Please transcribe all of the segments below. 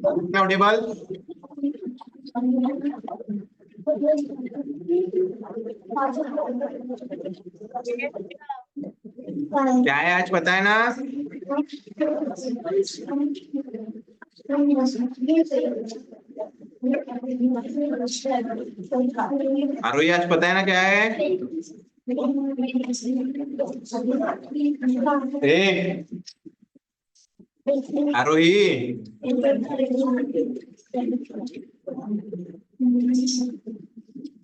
Audible? क्या है आज पता है ना? आरोही आज पता है ना क्या है? ए Aarohi,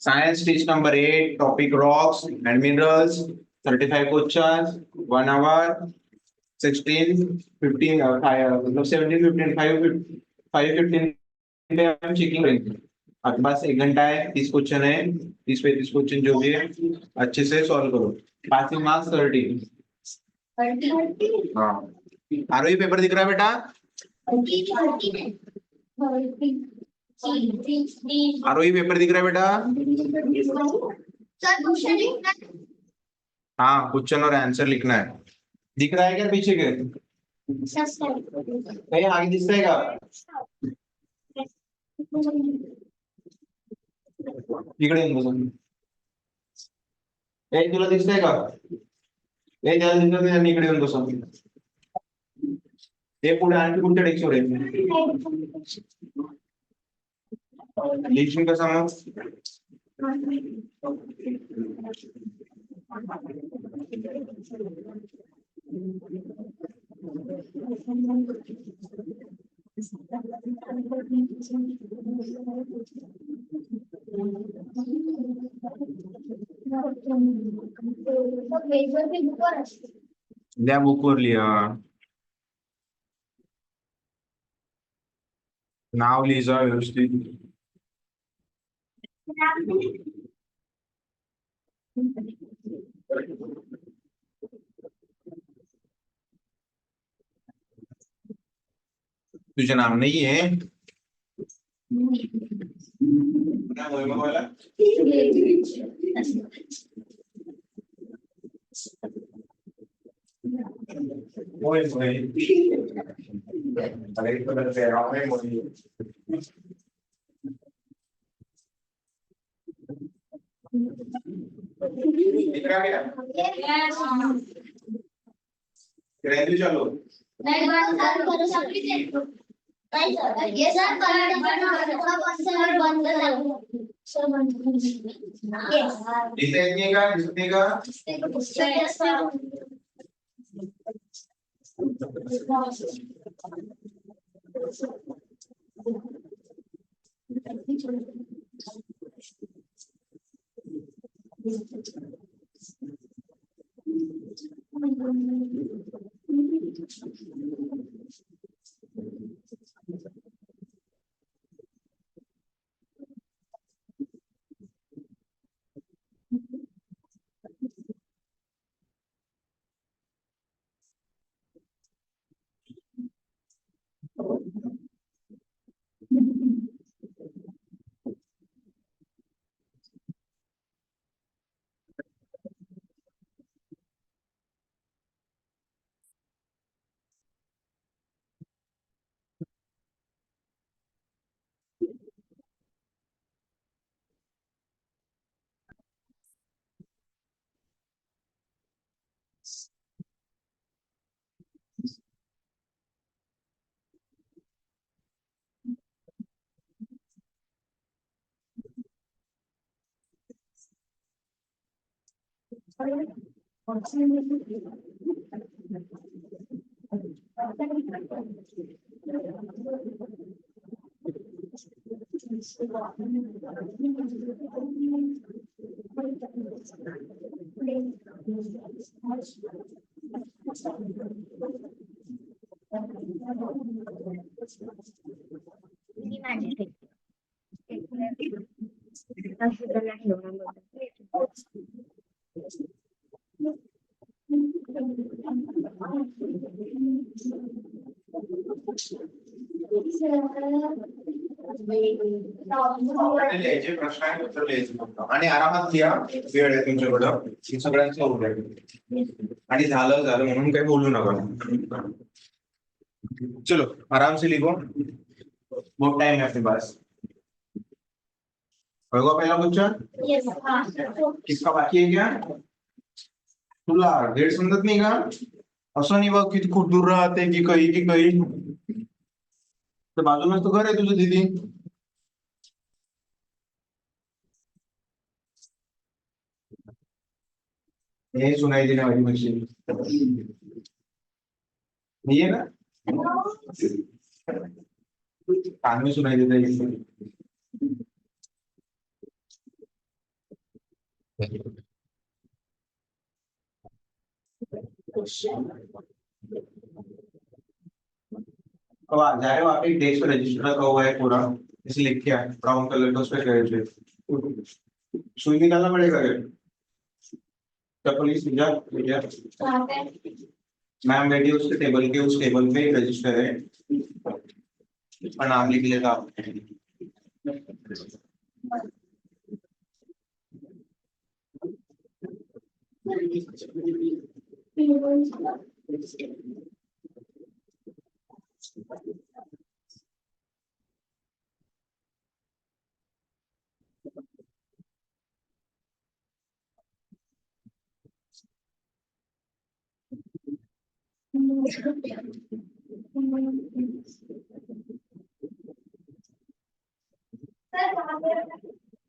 science test number 8, topic rocks and minerals, 35 questions, 1 hour, 16 15 मतलब 17 15 5 15 पे हम चेकिंग करेंगे। आपके पास 1 घंटा है, 30 क्वेश्चन है, 30 पे 30 क्वेश्चन जो भी है अच्छे से सॉल्व करो। Passing marks 30। हाँ आरोही पेपर दिख रहा है बेटा? आरोही पेपर दिख रहा है बेटा? हाँ क्वेश्चन और आंसर लिखना है। दिख रहा है क्या पीछे के? कहीं आगे दिखता है क्या? इकडे येऊन बसून तुला दिसतंय का? ज्याला दिसत नाही त्यांनी इकडे येऊन बसून. ते पुढे आणखी कुठच्या डेस्कवर आहे? लिहिशील कसा मग? द्या बुकवर लिहा. नाव लिहिजा व्यवस्थित. तुझे नाम नहीं है? चलो ये सर बंद लिहायचे प्रश्न आहे उत्तर लिहायचं फक्त आणि आरामात लिहा. वेळ आहे तुमच्याकडं सगळ्यांचं होऊ द्या. आणि झालं झालं म्हणून काही बोलू नका. चलो आराम से लिखो. बहुत टाइम है अपने पास. होगा पहला क्वेश्चन. किसका बाकी है क्या? तुला डेट समजत नाही का? असं नाही बघ किती खूप दूर राहते की काही तर बाजूलाच तर घर आहे तुझं दीदी. ये सुनाई देने वाली मशीन नहीं है ना? कान में सुनाई देता है इससे. अब आ जाए वहाँ पे डेस्क पे रजिस्टर रखा हुआ है पूरा. इसे लिख के आए ब्राउन कलर का उस पर ग्रेजुएट. सुई निकालना पड़ेगा ये. क्या पुलिस भैया भैया मैम बैठी है उसके टेबल के उस टेबल पे रजिस्टर है. इसका नाम लिख लेगा आप.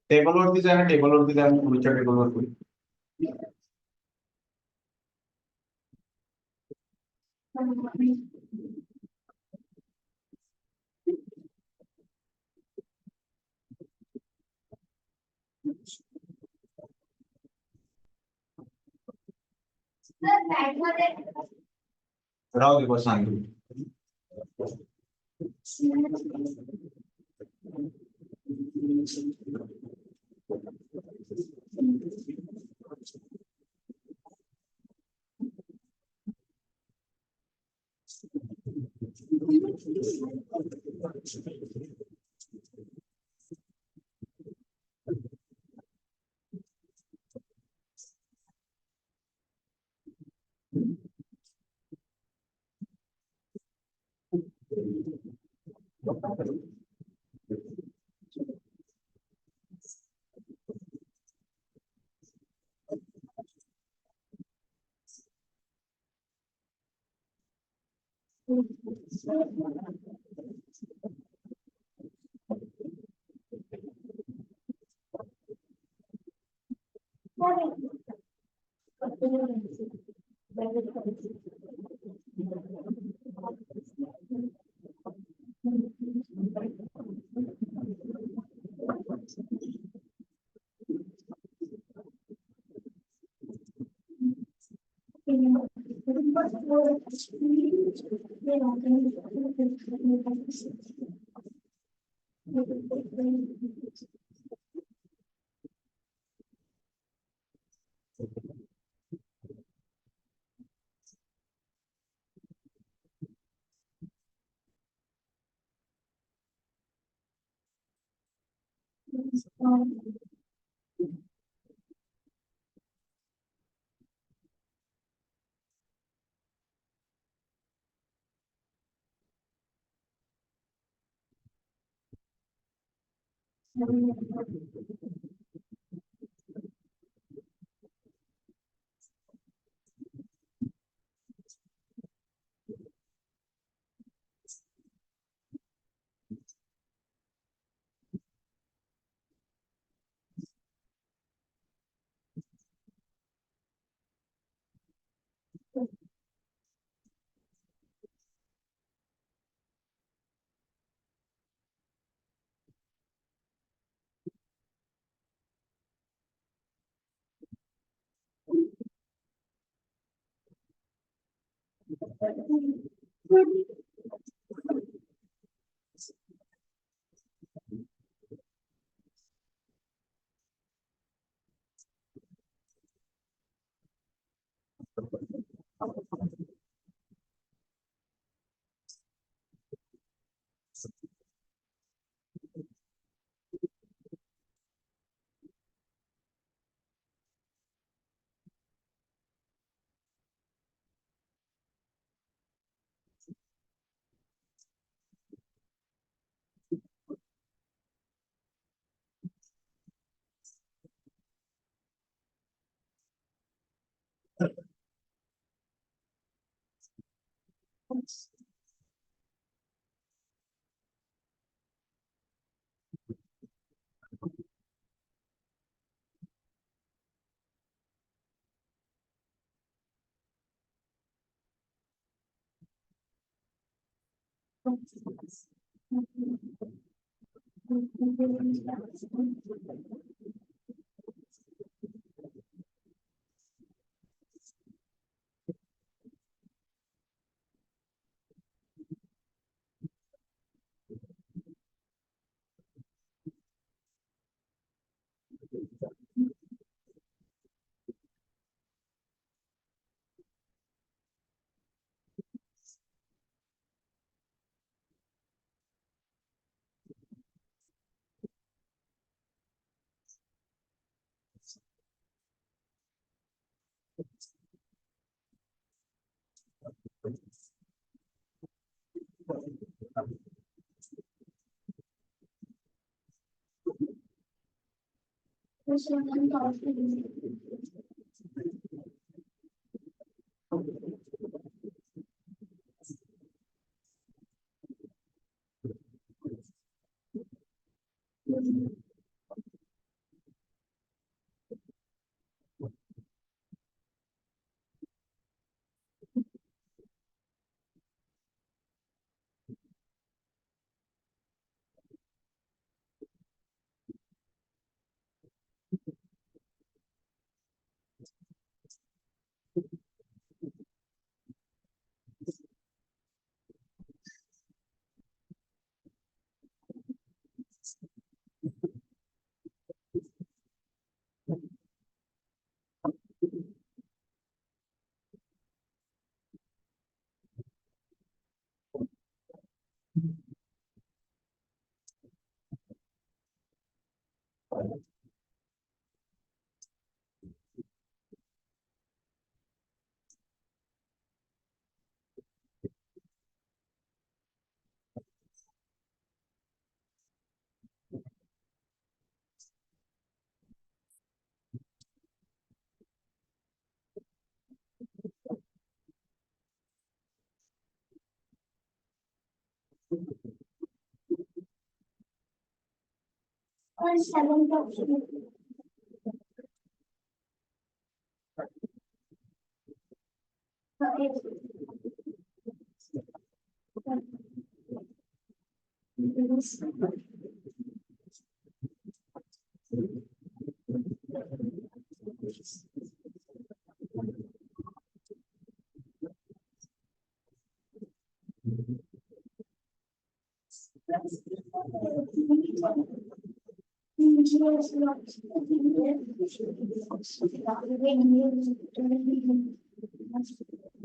टेबलवरती जा ना टेबलवरती जा पुढच्या टेबलवरती. राहू दे बस सांग.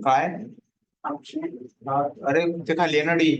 काय? अरे ते खाली आहे ना डी.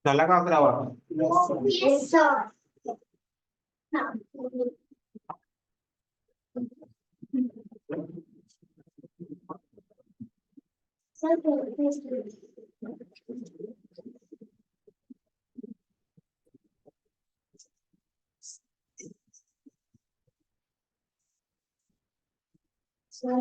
झाला का 11वा? Yes, sir. Sir, please. Sir,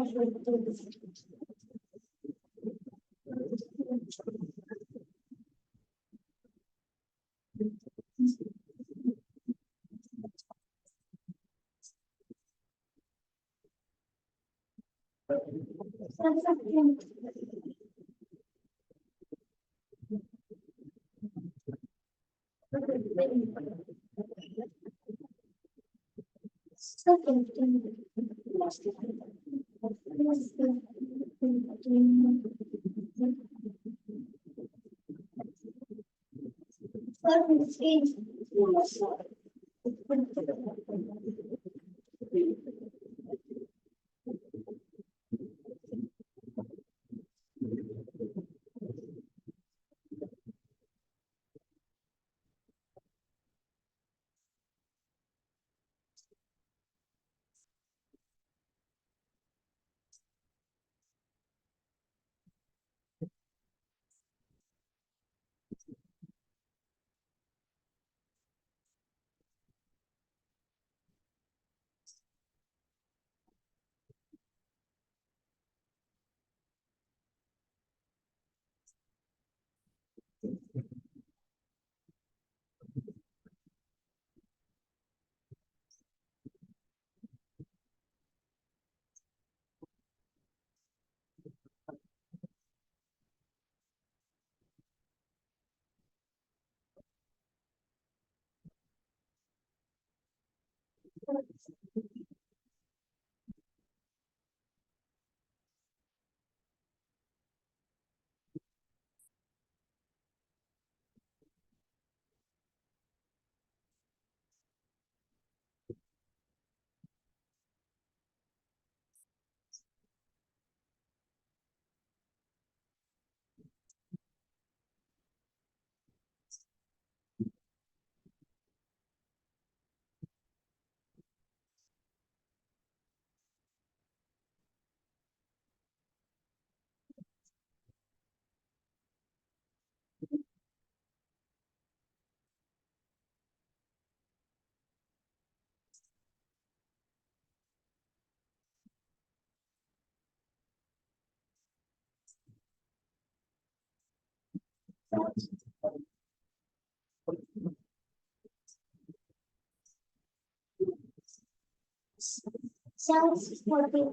sounds 14.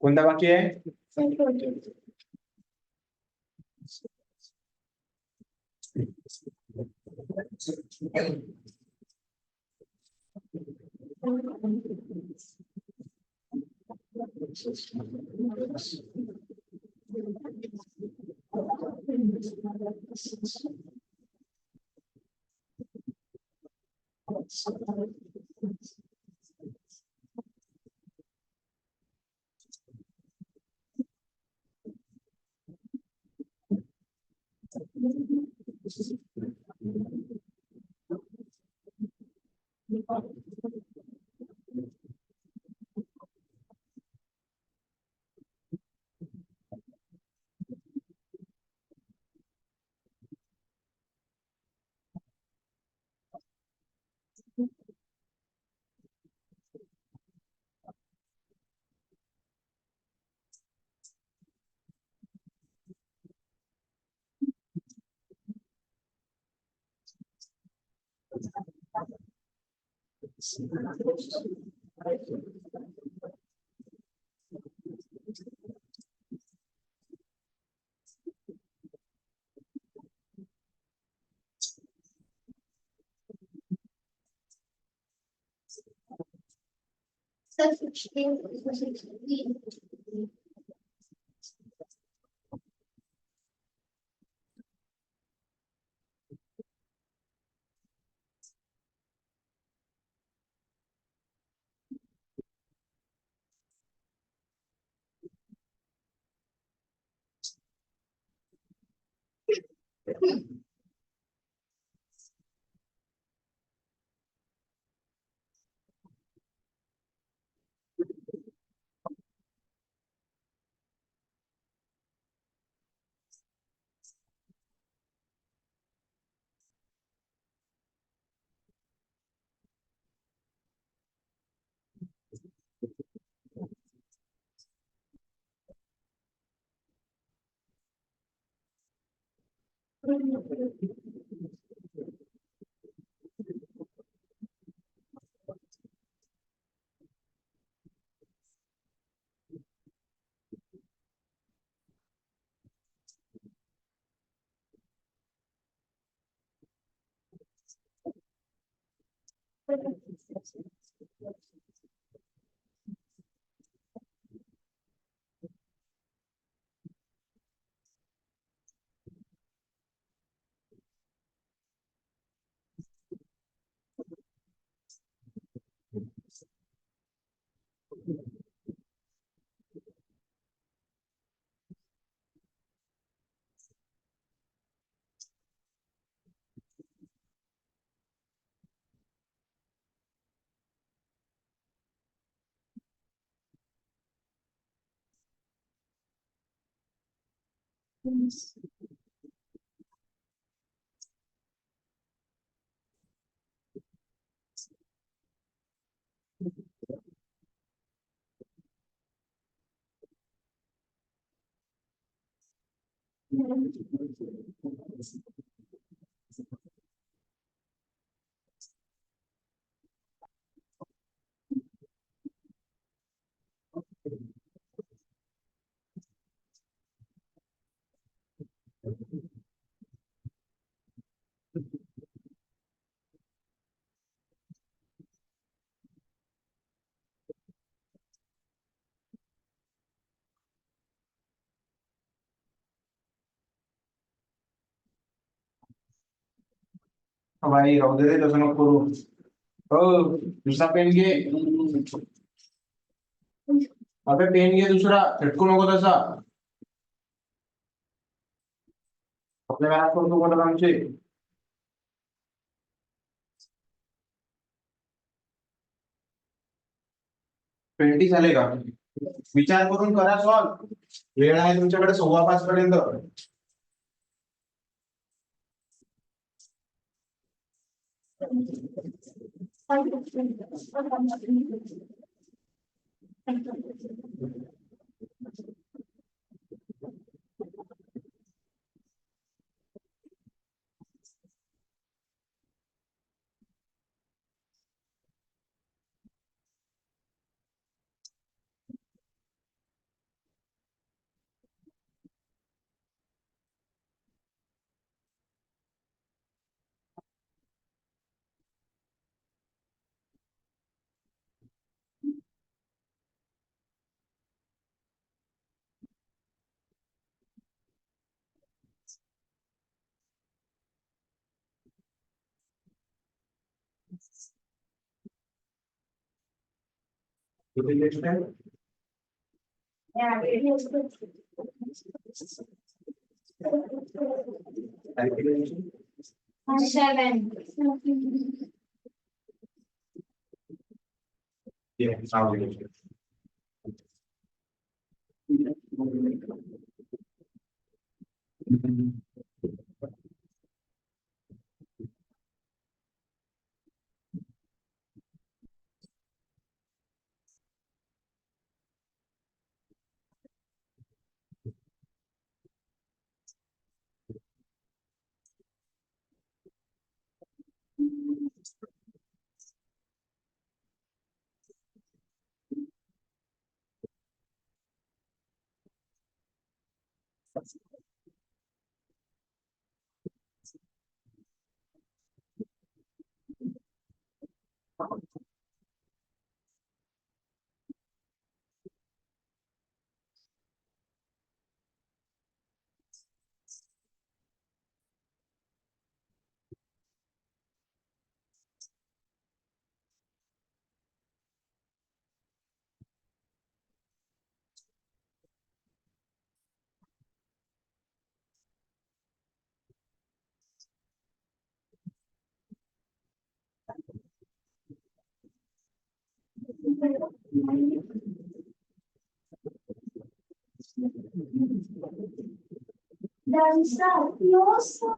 कोणता बाकी आहे? Sir, 14. Sir, 16. भाई राहू दे रे, तसं नको करू. हो, दुसरा पेन घे. अबे पेन घे दुसरा, झटकू नको तसा. आपल्या मॅथ करतो बोलत आमचे. 20 झाले का? विचार करून करा सॉल्व. वेळ आहे तुमच्याकडे 4:15 पर्यंत. किती टेस्ट आहे? Calculation. 7. Yeah, sound. Done, sir. No, sir.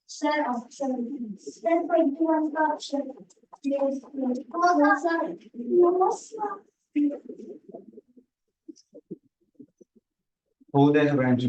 Sir, option. Then 21 का option. Yes, no, sir. No, sir. होऊ द्या सगळ्यांची.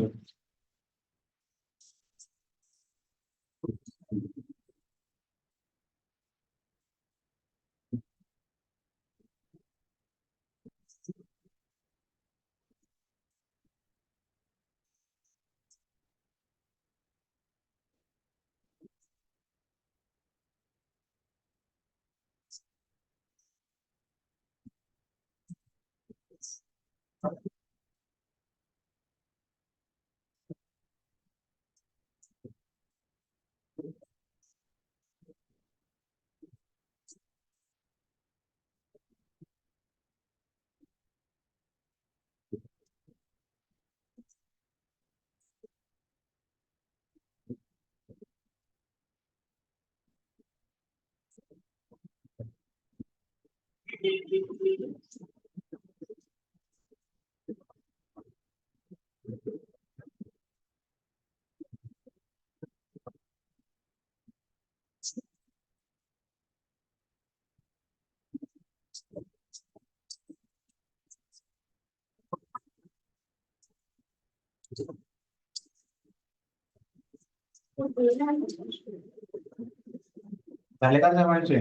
झाले का सर्वांचे?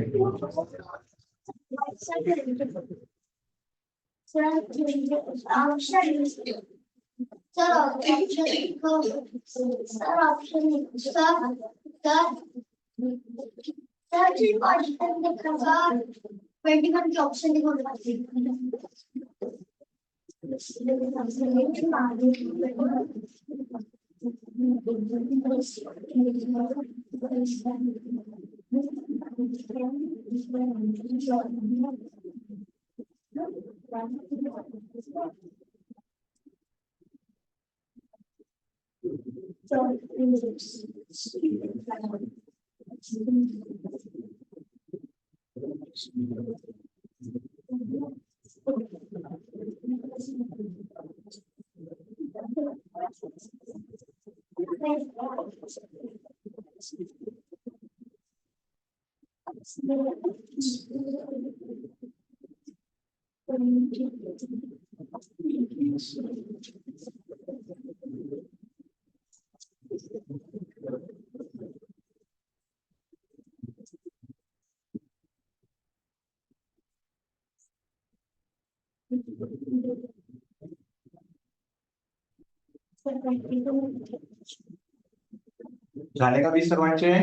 झाले का 20 सर्वांचे?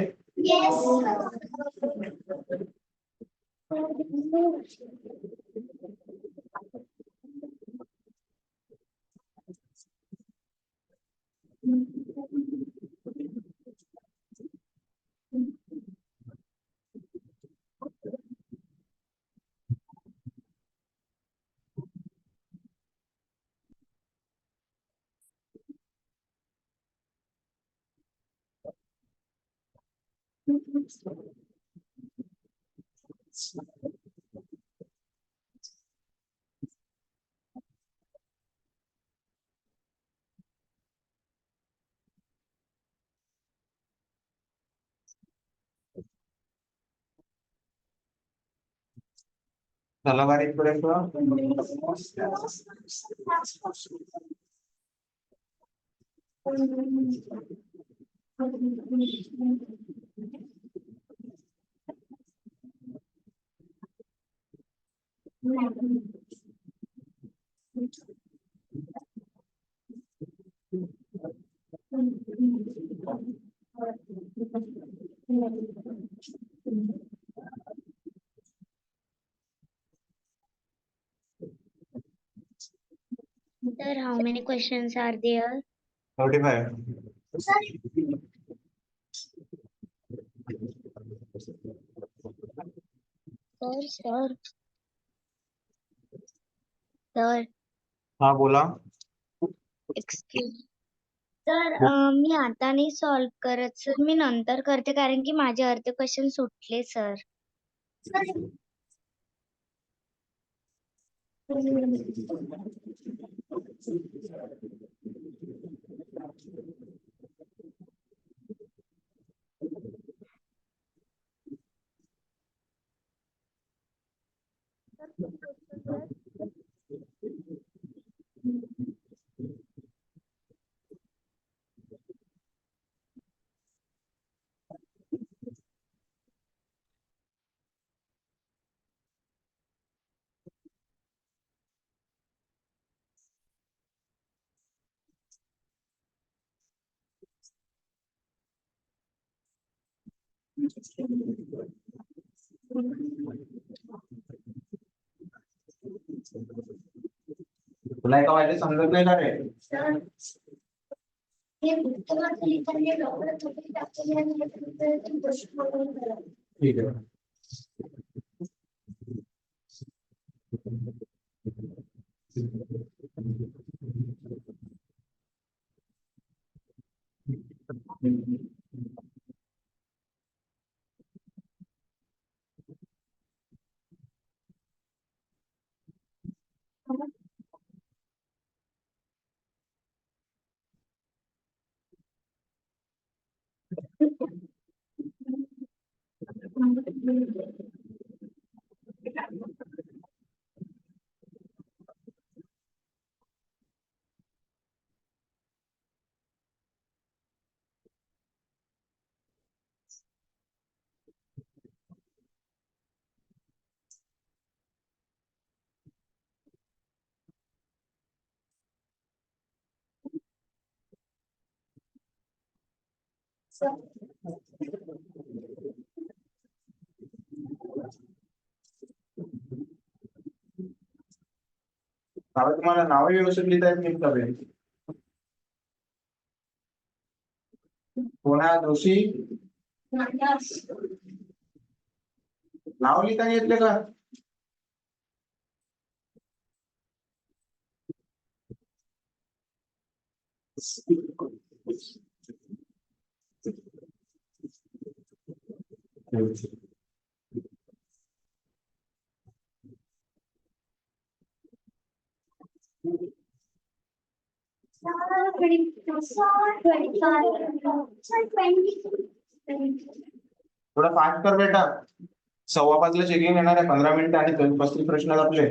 झाला का इथपर्यंत? Sir, how many questions are there? 35. Sir. Sir, हा बोला. excuse. सर मी आता नाही सॉल्व करत सर, मी नंतर करते कारण की माझे अर्धे क्वेश्चन सुटले सर. तुला एका वाईट समजत नाही का रे? सर हे पुस्तकात लिहिताना डॉक्टर थोडी टाकलेली आणि ती गोष्ट बघून करा. ठीक आहे. सर आता तुम्हाला नाव व्यवस्थित लिहिता येत नाही का रे? कोण आहे दोषी? नाट्यास नाव लिहिता नाही येतले का? सर 20 थोडा फास्ट कर बेटा. 5:15 चेकिंग येणार आहे, 15 मिनिटं आणि 35 प्रश्न आपले.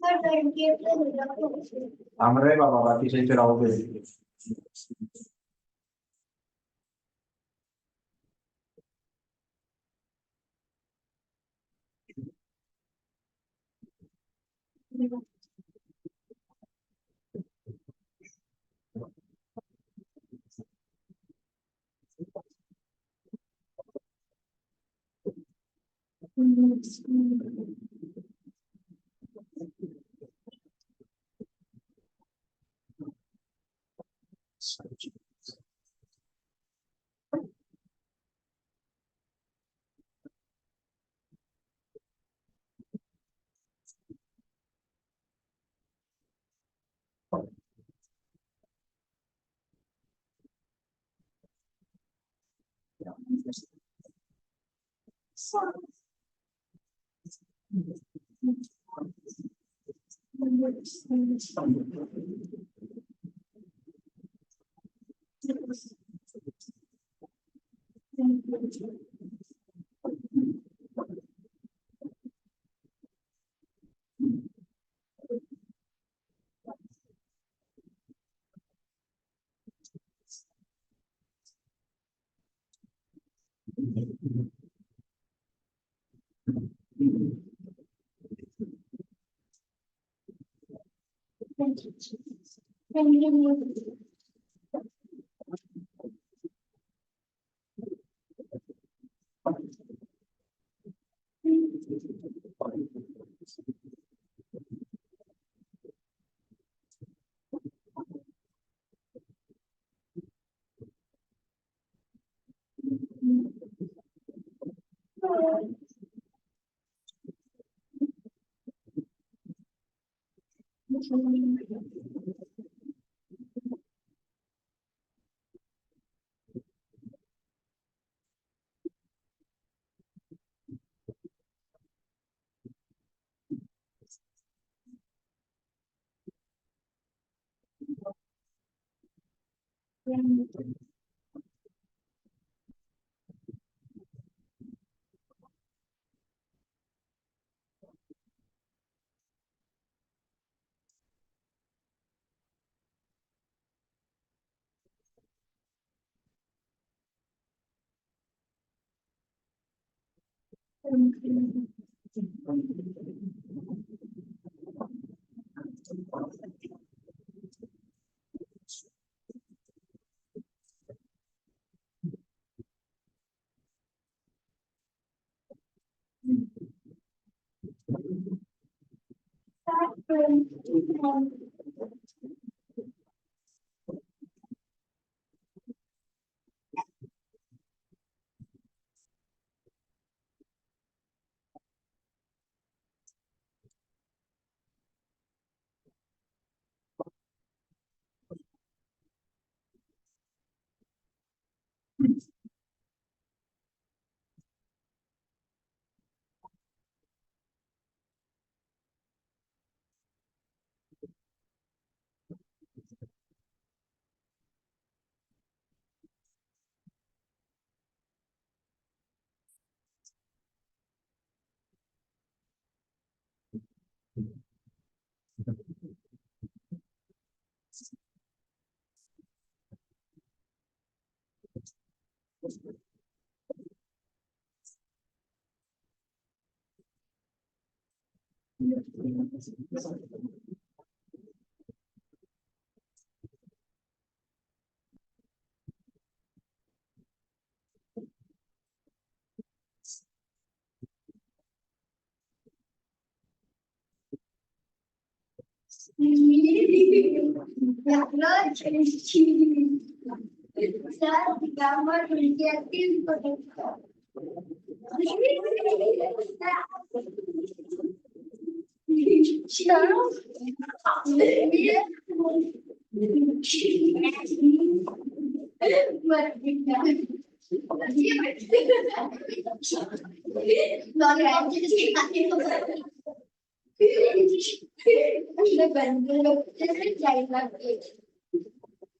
सर 28 थांबरे बाबा, बाकीचे इथे राहू दे.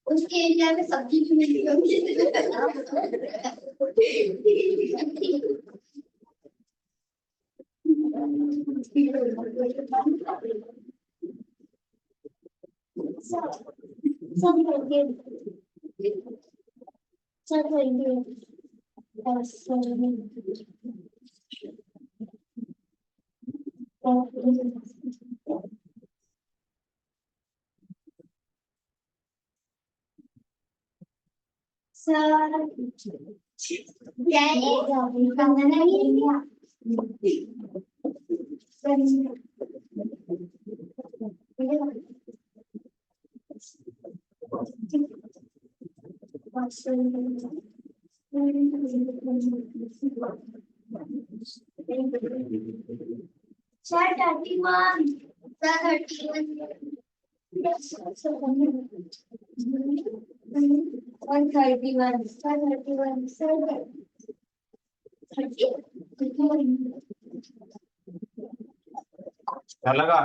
उसके एरिया में सब्जी भी मिली होगी सब होंगे सब होंगे Sir, 31. Sir, 31. 131. Sir, 31. Sir, 30. झालं का?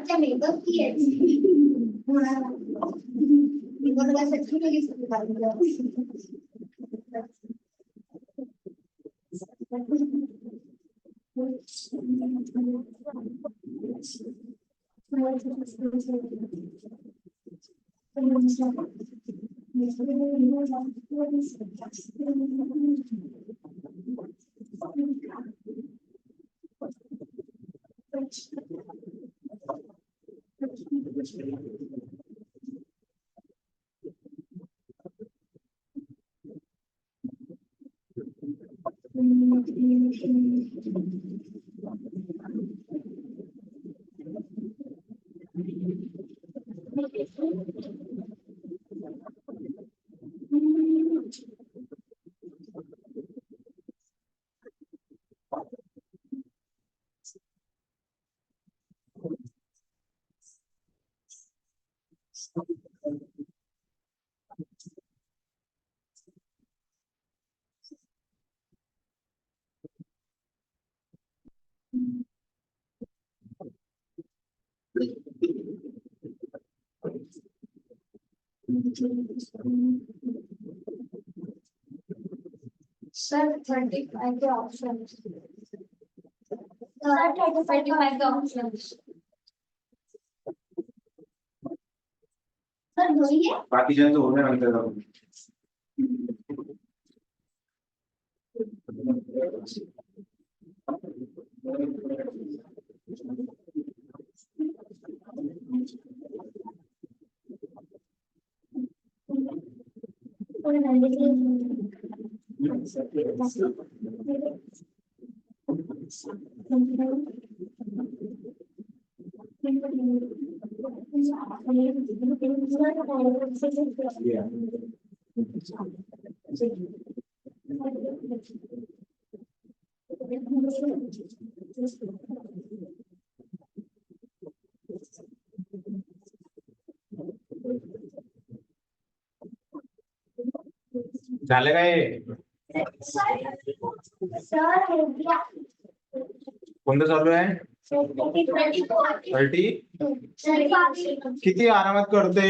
अच्छा मेकअप की है सच्ची में Sir, 35 the options. Sir, 35 the options. Sir, होइए बाकीच्यांचं होणार नंतर जाऊ. Yeah. झालं काय? कोणतं चालू आहे? 30. किती आरामात करते?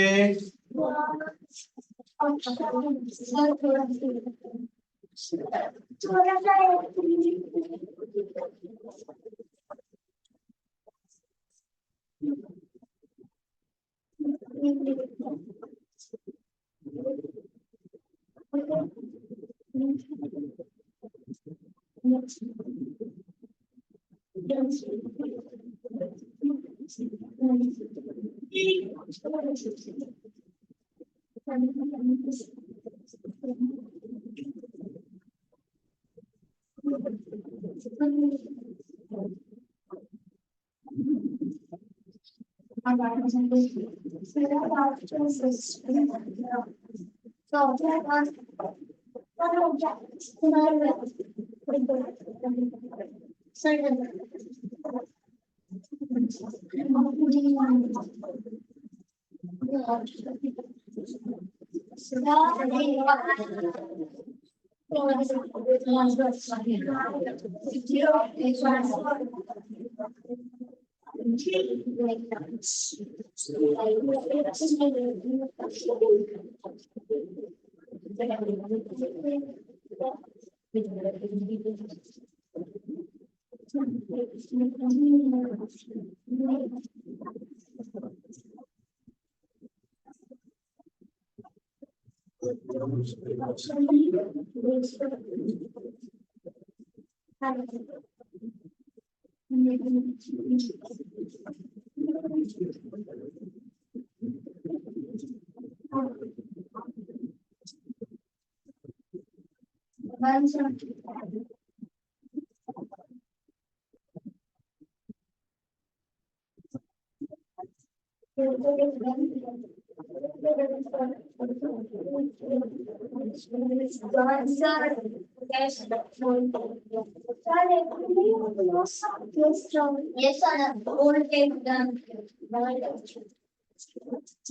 Yes, sir. Old cake done.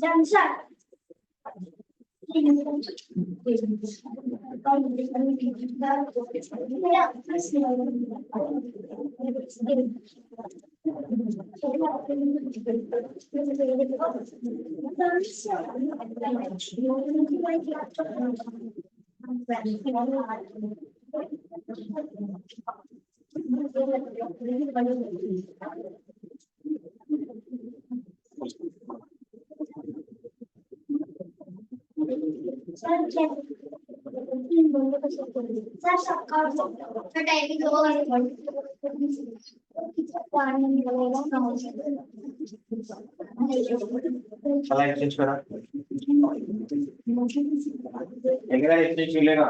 Done, sir. चला एक्सचेंज करा. एकदा एक्सचेंज केले का?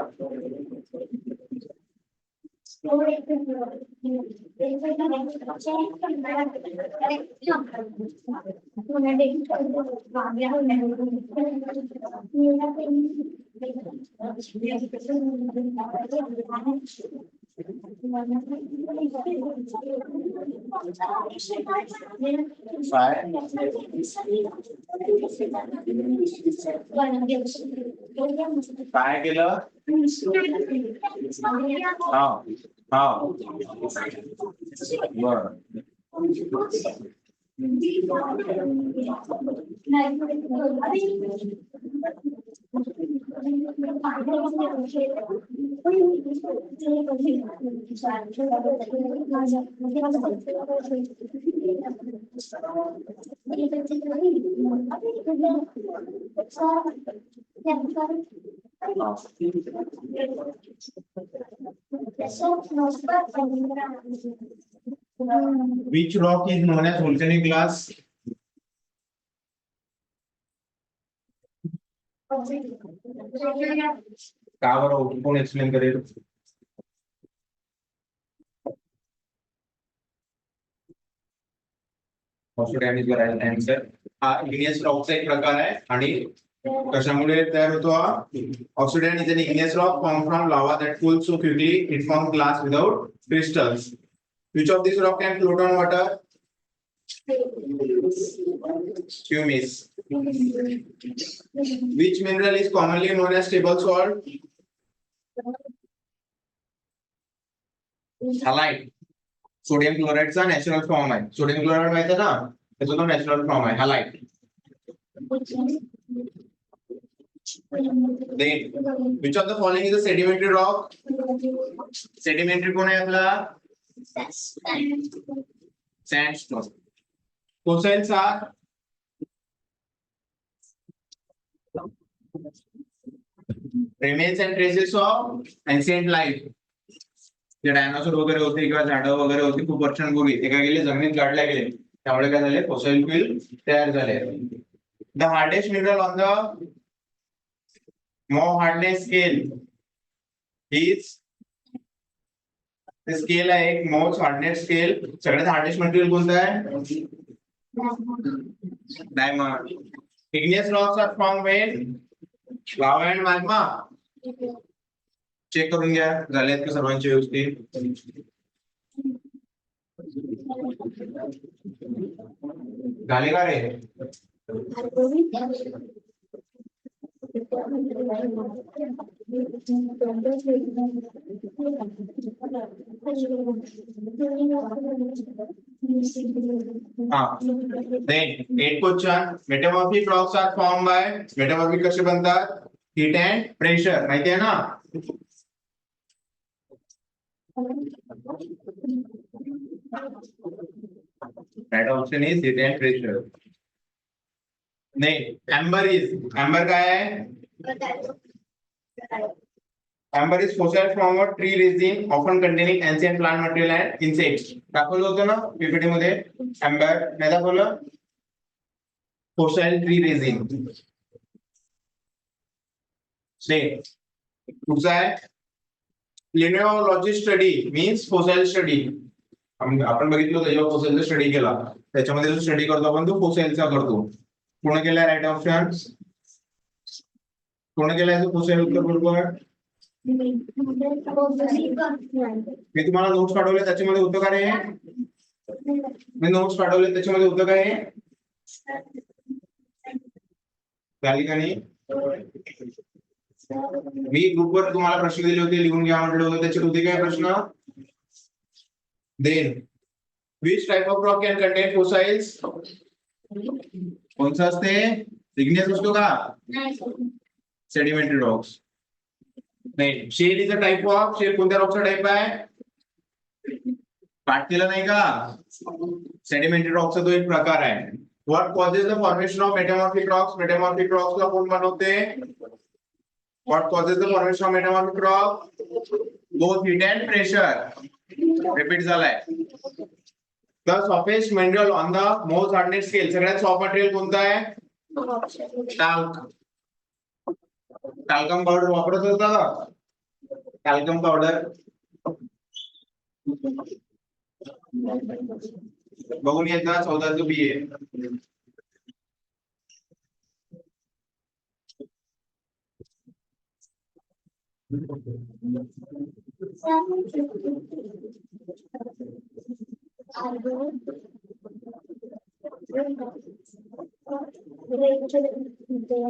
काय केलं? हा हा बर. Which rock is known as volcanic glass? का बरं कोण एक्सप्लेन करेल? Oxidise is the right answer. हा इग्नियस रॉकचा एक प्रकार आहे आणि कशामुळे तयार होतो हा? Oxidise is an igneous rock form from lava that cools so quickly it forms glass without crystals. Which of these rock can float on water? Pumice. Which mineral is commonly known as table salt? Halite. Sodium क्लोराइडचा natural form आहे. Sodium chloride माहिती आहे ना, त्याचा तो natural form आहे हॅलाइट. Then which of the following is a sedimentary rock? Sedimentary कोण आहे आपला? Sandstone. Fossils are remains and traces of ancient life. J dinosaur वगैरे होते किंवा झाडं वगैरे होती खूप वर्षांपूर्वी ते काय गेले जमिनीत गाडले गेले, त्यामुळे काय झाले फॉसिल फ्युल तयार झाले. The hardest mineral on the Mohs hardness scale is the scale आहे एक Mohs hardness scale. सगळ्यात हार्डेस्ट मटेरियल कोणतं आहे? Diamond. Igneous rocks are formed when lava and magma. Check करून घ्या झालेत का सर्वांची व्यवस्थित. झाले का रे? Then 8 question. Metamorphic rocks are formed by metamorphic कसे बनतात? Heat and pressure. माहिती आहे ना? Right option is heat and pressure. नहीं, amber काय है? Amber is fossil from a tree resin often containing ancient plant material and insects. दाखवलं होतं ना पीपीटी मध्ये amber नाही दाखवलं? Fossil tree resin. पुढचा आहे lineology study means fossil study. आपण बघितलं होतं जेव्हा फॉसिलचा स्टडी केला त्याच्यामध्ये जो स्टडी करतो आपण तो फॉसिलचा करतो. पूर्ण केलाय राईट ऑप्शन. पूर्ण केलाय तो फॉसिल उत्तर बरोबर. मी तुम्हाला नोट्स पाठवले त्याच्यामध्ये होतं का रे? मी नोट्स पाठवले त्याच्यामध्ये होतं का हे? झाली का नाही? मी ग्रुपवर तुम्हाला प्रश्न दिले होते लिहून घ्या म्हटलं होतं त्याच्यात होते काय प्रश्न? Then which type of rock can contain fossils? कौन सा असते? इग्नियस असतो का? Sedimentary rocks. नाही, shale is a type of. Shale कोणत्या रॉकचा टाइप आहे? पाठ केलं नाही का? सेडिमेंटरी रॉकचा तो एक प्रकार आहे. What causes the formation of metamorphic rocks? Metamorphic rocks ला कोण बनवते? What causes the formation of metamorphic rock? Both heat and pressure. Repeat झालाय. The softest mineral on the Mohs hardness scale. सगळ्यात सॉफ्ट मटेरियल कोणतं आहे? Talc. Talcum powder वापरत होता का? Talcum powder बघून येता 14 BA.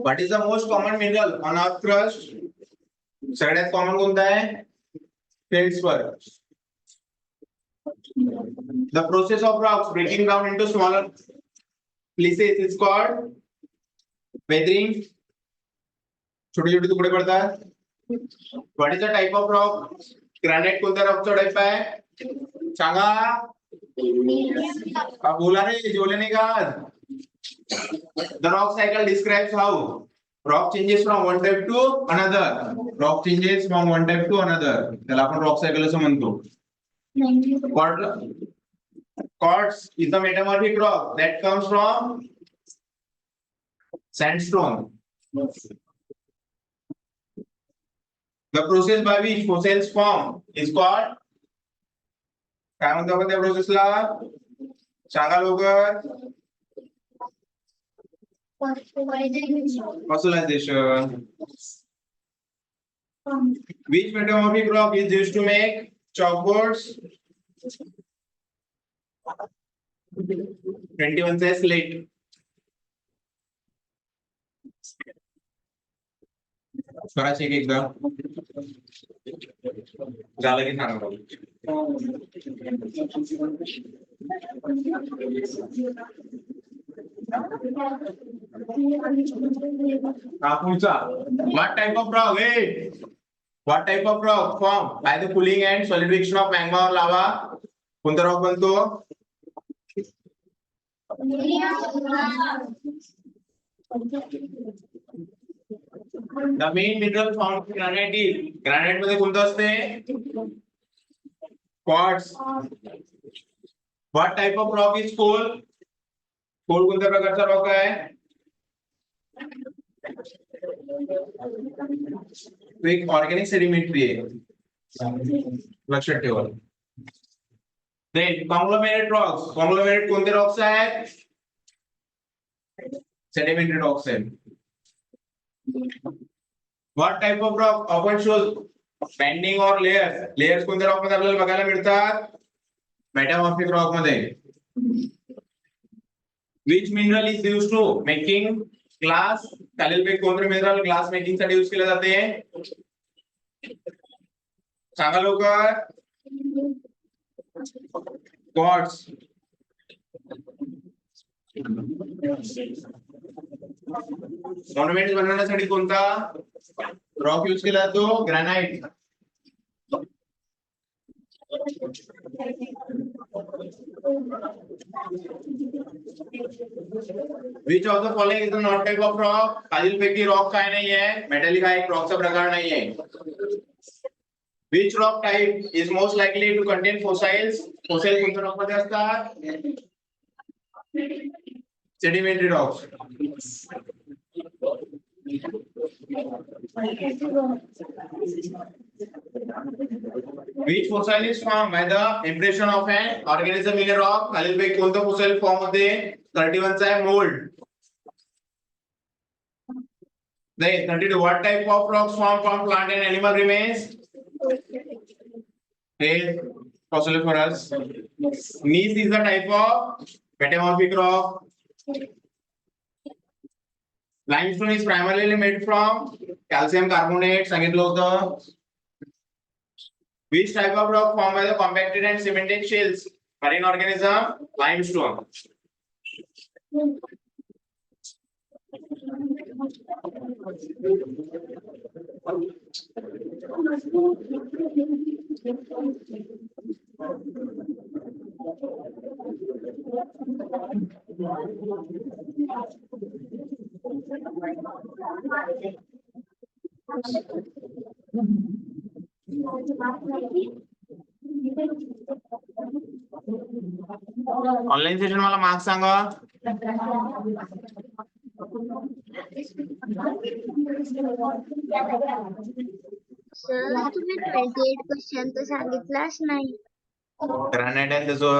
What is the most common mineral on earth crust? सगळ्यात कॉमन कोणता आहे? फेल्डस्पर. The process of rocks breaking down into smaller pieces is called weathering. छोटे छोटे तुकडे पडतात. What is the type of rock? Granite कोणत्या रॉकचा टाइप आहे? सांगा. बोला रे, जेवले नाही का? The rock cycle describes how Rock changes from one type to another. Rock changes from one type to another. त्याला आपण rock cycle असं म्हणतो. Quartz is the metamorphic rock that comes from sandstone. The process by which fossils form is called काय म्हणतो आपण त्या प्रोसेसला? सांगा लवकर. Fossilization. Which metamorphic rock is used to make chalkboards? 21 says slate. स्वराचे एक एकदा झालं की सांगा. What type of rock? Hey, what type of rock formed by the cooling and solidification of magma or lava? कोणता rock बनतो? The main mineral found in granite is granite मध्ये कोणतं असते? Quartz. What type of rock is coal? कोल कोणत्या प्रकारचा rock आहे? तो एक ऑर्गेनिक सेडिमेंटरी आहे, लक्षात ठेवा. Then conglomerate rocks. Conglomerate कोणते रॉक्स आहेत? Sedimentary rocks आहेत. What type of rock often shows bending or layers? Layers कोणत्या रॉक मध्ये आपल्याला बघायला मिळतात? मेटामॉर्फिक रॉक मध्ये. Which mineral is used to making glass? खालीलपैकी कोणते मिनरल ग्लास मेकिंग साठी यूज केले जाते? सांगा लवकर. क्वार्ट्ज. मॉन्युमेंट्स बनवण्यासाठी कोणता रॉक यूज केला जातो? Granite. Which of the following is the not type of rock? खालीलपैकी रॉक काय नाही आहे? मेटॅलिक हा एक रॉकचा प्रकार नाही आहे. Which rock type is most likely to contain fossils? Fossils कोणत्या रॉक मध्ये असतात? Sedimentary rocks. Which fossil is formed by the impression of an organism in a rock? खालीलपैकी कोणतं fossil फॉर्म होते? 31 चा आहे mold. Then 32 what type of rocks formed from plant and animal remains? Hey, fossiliferous. Gneiss is the type of metamorphic rock. Limestone is primarily made from calcium carbonate. सांगितलं होतं. Which type of rock formed by the compacted and cemented shells? Marine organism, limestone. Online session वाला marks सांगा. Sir तुम्ही 28 question तर सांगितलाच नाही. Granite आहे त्याचं.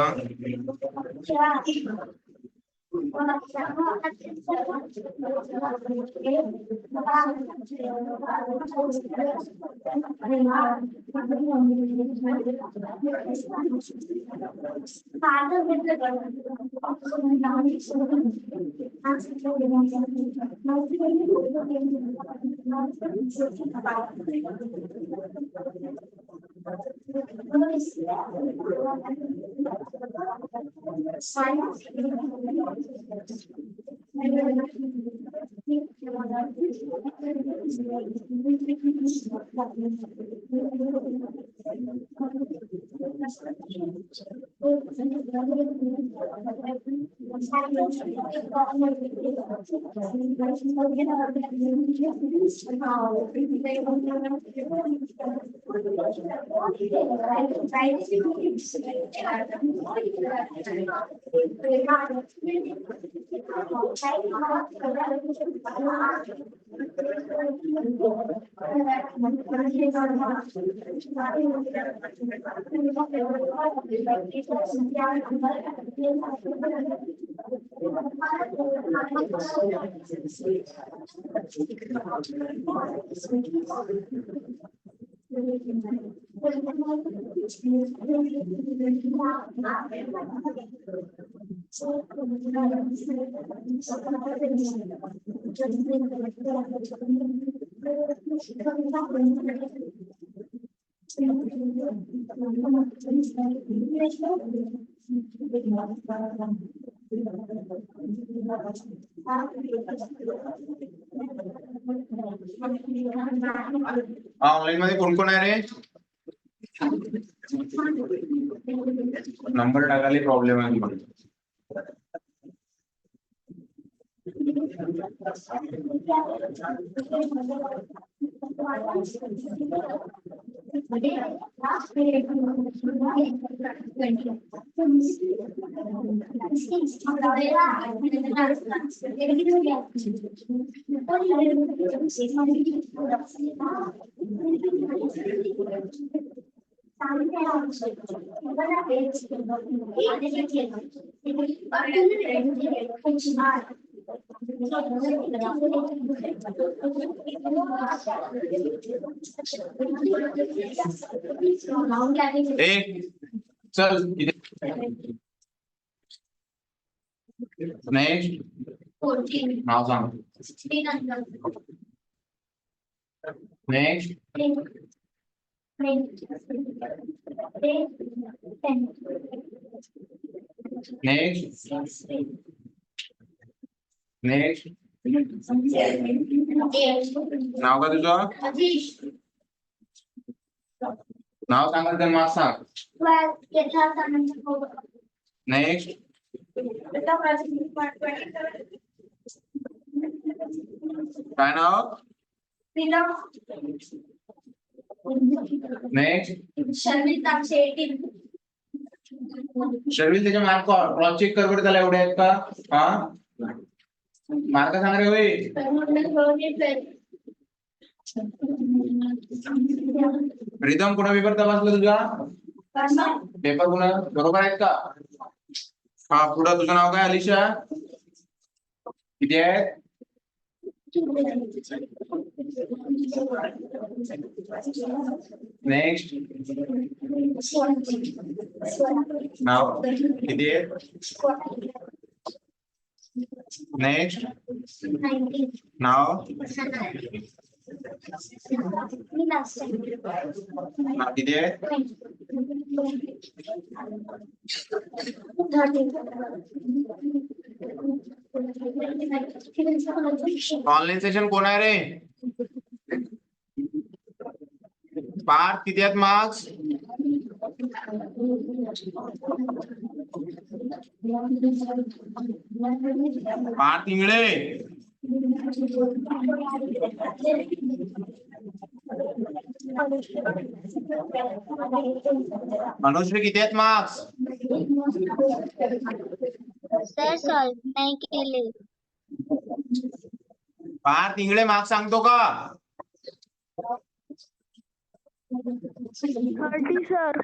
Online मध्ये कोण कोण आहे रे? नंबर टाकायला प्रॉब्लेम आहे तुम्हाला. चल नेक्स्ट नाव सांग. नेक्स्ट नेक्स्ट नेक्स्ट नाव का तुझं? नाव सांगा तर मार्क्स सांग. नेक्स्ट काय नाव? नेक्स्ट शर्विल त्याचे मार्क क्रॉस चेक कर बरं त्याला एवढे आहेत का? हा मार्क सांग रे होय. प्रीतम कुणा पेपर तपासला तुझा? पेपर कुणा बरोबर आहेत का? हा पुढं तुझं नाव काय? अलिशा. किती आहे? नेक्स्ट नाव किती आहे? नेक्स्ट नाव किती आहे? ऑनलाईन सेशन कोण आहे रे? पार्थ किती आहेत मार्क्स? पार्थ इंगळे अनुश्री किती आहेत मार्क्स? सर सॉल्व नाही केले. पार्थ इंगळे मार्क्स सांगतो का? 30 सर.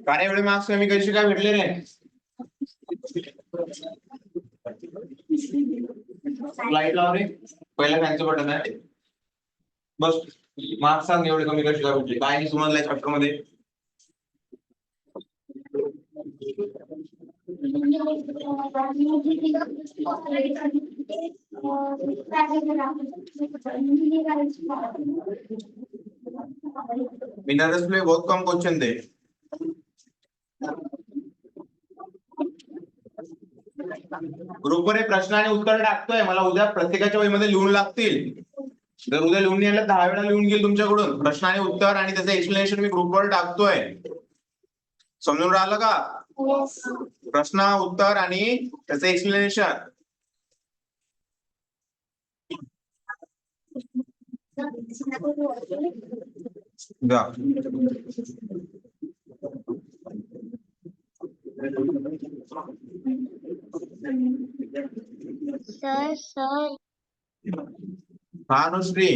काय एवढे मार्क्स कमी कशी काय भेटले रे? लाईट लाव रे. पहिल्या फॅनचं बटन आहे. बस मार्क्स सांग एवढे कमी कशी काय भेटले? काय नाही समजलंय चॅप्टर मध्ये? मिनरल्स में बहुत कम क्वेश्चन थे. ग्रुपवर हे प्रश्न आणि उत्तर टाकतोय, मला उद्या प्रत्येकाच्या वहीमध्ये लिहून लागतील. जर उद्या लिहून नाही आलं 10 वेळा लिहून घेईल तुमच्याकडून प्रश्न आणि उत्तर, आणि त्याचं एक्सप्लेनेशन मी ग्रुपवर टाकतोय. समजून राहिलं का? प्रश्न उत्तर आणि त्याचं एक्सप्लेनेशन. सर हा अनुश्री.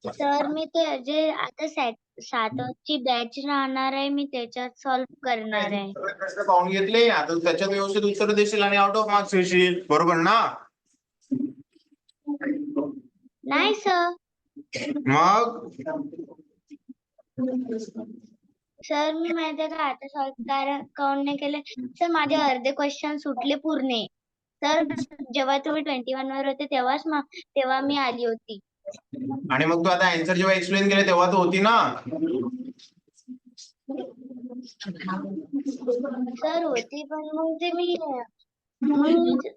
सर मी ते जे आता 7ची बॅच राहणार आहे, मी त्याच्यात सॉल्व्ह करणार आहे. सगळे प्रश्न पाहून घेतले, आता त्याच्यात व्यवस्थित उत्तर देशील आणि आउट ऑफ मार्क्स येशील, बरोबर ना? नाही सर. मग सर मी माहितीये का आता सॉल्व्ह काऊन नाही केले सर, माझे अर्धे क्वेश्चन सुटले पूर्ण. सर जेव्हा तुम्ही 21 वर होते तेव्हा मी आली होती. आणि मग तू आता आन्सर जेव्हा एक्सप्लेन केले तेव्हा तर होती ना? सर होती, पण मग ते मी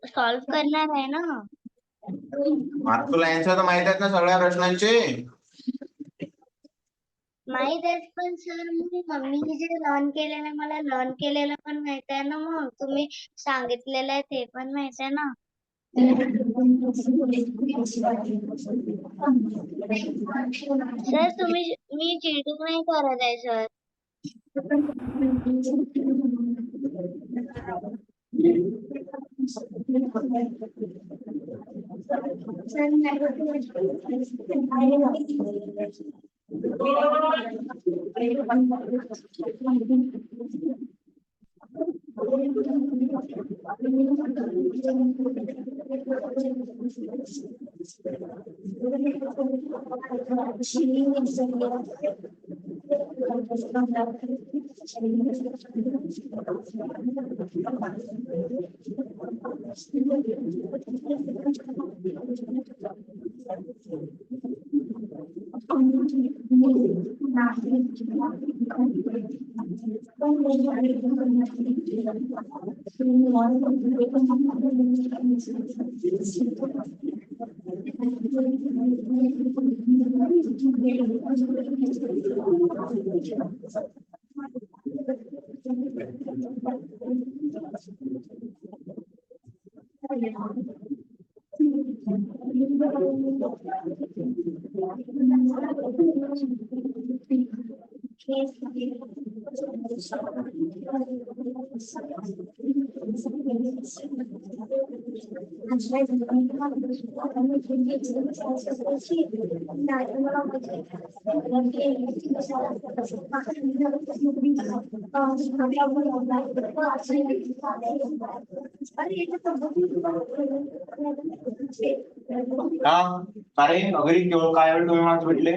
सॉल्व्ह करणार आहे ना. आता तुला आन्सर तर माहित आहेत ना सगळ्या प्रश्नांचे? माहित आहे, पण सर मी मम्मीने जे लर्न केलेलं मला लर्न केलेलं पण माहित आहे ना, मग तुम्ही सांगितलेलं आहे ते पण माहित आहे ना. सर मी चीटिंग नाही करत आहे सर. अरे अगरी काय वेळ कमी मार्क्स भेटले?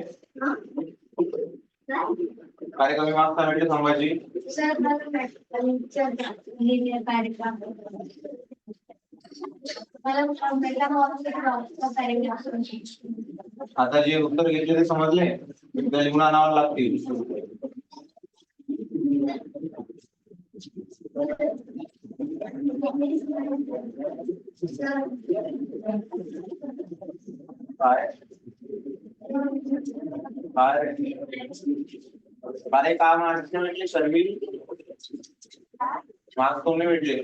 काय कमी मार्क्स का भेटले संभाजी? आता जे उत्तर घेतले ते समजले, एकदा लिहून आणावं लागतील. अरे काय मार्क्स नाही भेटले सर्वी? मार्क्स कोण नाही भेटले?